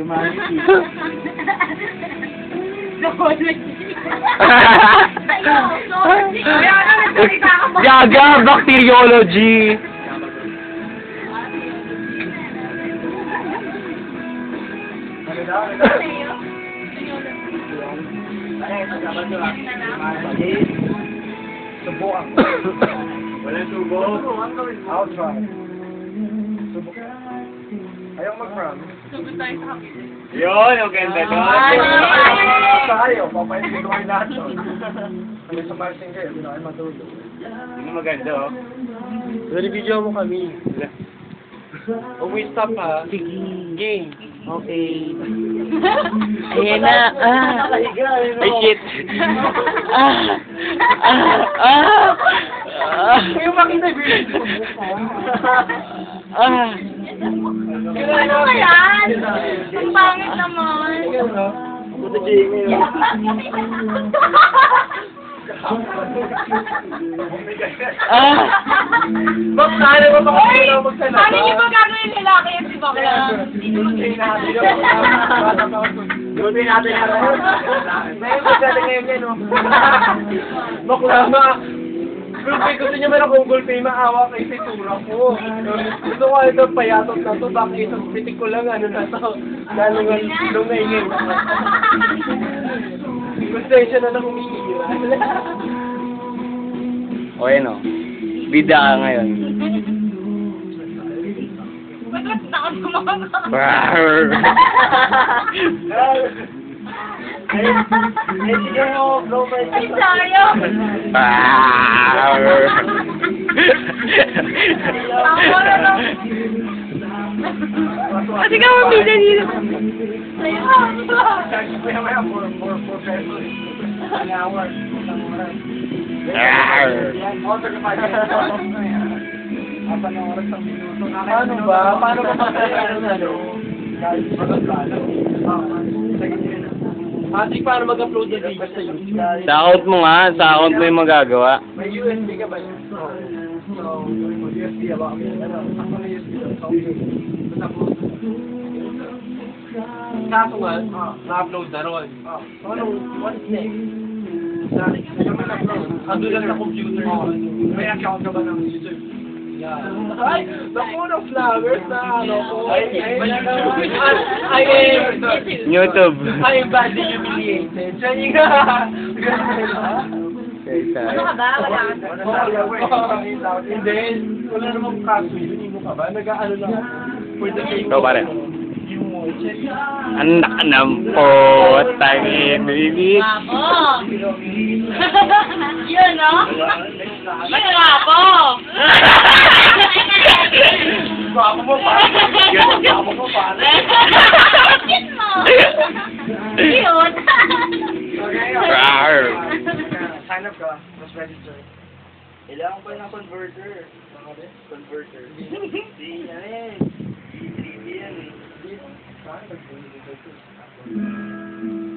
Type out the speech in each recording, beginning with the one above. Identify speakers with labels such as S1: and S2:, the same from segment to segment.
S1: Humanity.
S2: Gaga, bacteriology.
S1: Subukan. Walang subo. I'll try. Subok. Ayaw mag-promise.
S2: Yun, ang ganda doon.
S1: Tayo, papainin ko kayo lahat doon. Kami sa marching girl, hindi na kayo matulog.
S2: Yun maganda, oh.
S1: Video mo kami. We stop ha.
S2: Game.
S1: Okay.
S2: Ayan na. Ay, shit.
S1: Yung makita video mo.
S3: Ano ba yan? Ang pangit naman.
S1: Buta Jamie. Bak, sana mo pa kami na magsalita.
S3: Paano niyo ba gagawin yung lalaki yung si Bakla?
S1: Gulpin natin yan. May magsaling ngayon yan, no? Bakla ma. Gulpin, gusto niya man akong gulpin, maawa kay Situra ko. Gusto ko ito, payatot na to. Baka isang pitik ko lang, ano na to. Lalungan, lumaingin. Gusto siya na nang humihira.
S2: O, yun, oh. Bida ka ngayon.
S3: Ba't ba't takot kumakakas?
S2: Brrrr.
S1: Sige mo, blow by
S3: Ay, sayo!
S2: Brrrr.
S3: Ako na lang. Kasi ka mamila dito.
S1: Maya-maya, for pesos. An hour.
S2: Brrrr.
S1: Paano ba? Paano ba Ati, paano mag-upload na video sa YouTube?
S2: Sa account mo nga, sa account mo yung magagawa.
S1: May USB ka ba yun? So, USB ba? Ako na USB. Kaso nga, na-upload na ron. Ano? What's next? Ando lang sa computer. May account ka ba ng YouTube? Ay, naku ng flowers na ano ko.
S2: YouTube.
S1: I am badly humiliated. Diyan yung
S3: Ano ka ba? Wala ka.
S1: Hindi, wala namang kaso yun. Hindi mo ka ba? Nag-ano lang. For the sake
S2: Ikaw pare. Anak ng potangin, baby.
S3: Wapo! Yun, no? Mas wapo!
S1: Guwapo mo pa. Guwapo mo pa.
S3: Yun mo! Yun!
S2: Brrrr.
S1: Sign up ka. Mas register. Kailangan pa ng converter. Converter. Di yan eh. D3 yan eh.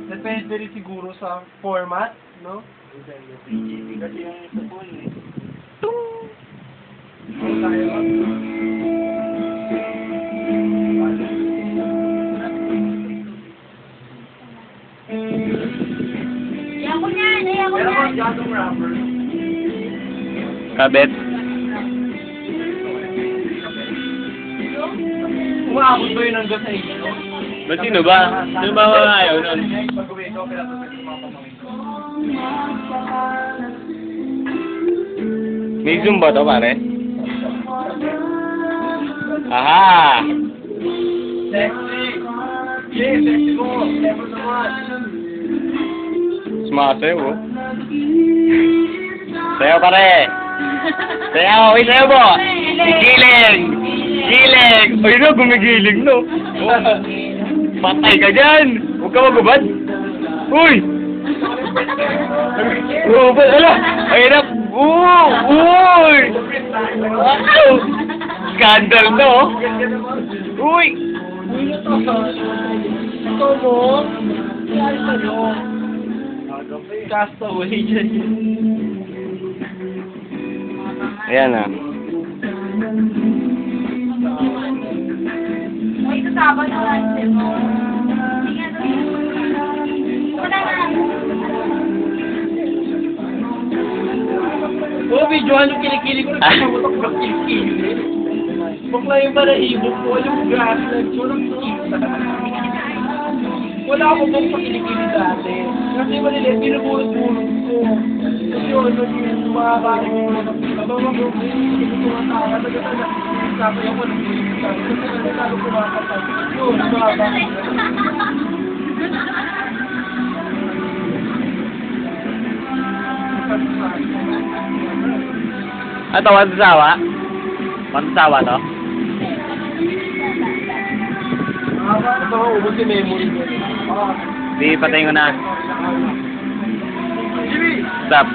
S1: Depende rin siguro sa format, no? PGP kasi yung sa phone eh.
S3: Ayoko niyan! Ayoko
S1: Pero
S3: niyan!
S1: kung jatong rapper,
S2: Kabet.
S1: umaabot ba yun hanggang sa inyo?
S2: Ba't sino ba? Sino ba mga ayaw nun?
S1: Pag-uwi ko, pinatusin ko mga pamangin ko.
S2: May Zoom ba to pare? Aha!
S1: Sexy! Yeah, sexy ko! Never naman!
S2: Sumasayaw, oh. Sayaw pare! Sayaw! Uy, sayaw mo! Giling! Giling! Uy, no, gumigiling, no? Patay ka dyan! Huwag ka magubad! Uy! Robot, ala! Ay, na! Uy! Wow! Scandal, no? Uy!
S1: Ito mo? Kaya sa'yo. Castaway dyan yun.
S2: Ayan na.
S3: Ay, kasama na lang mo.
S1: kinuha yung kilikili ko, nagpapamutok ng kilikili. Bakla yung balahibog ko, yung gas, nagsurang kita. Wala akong bang pakilikili dati. Kasi maliliit, binubulot-bulot ko. Kasi yun, mga bakit yung mga tao, sabi ako, kasi lalo kumakapag. Yun, mga bakit.
S2: Ito, wansawa? Wansawa to?
S1: Ito, ubos yung memory ko.
S2: Di, patayin ko na.
S1: Jimmy!
S2: Stop.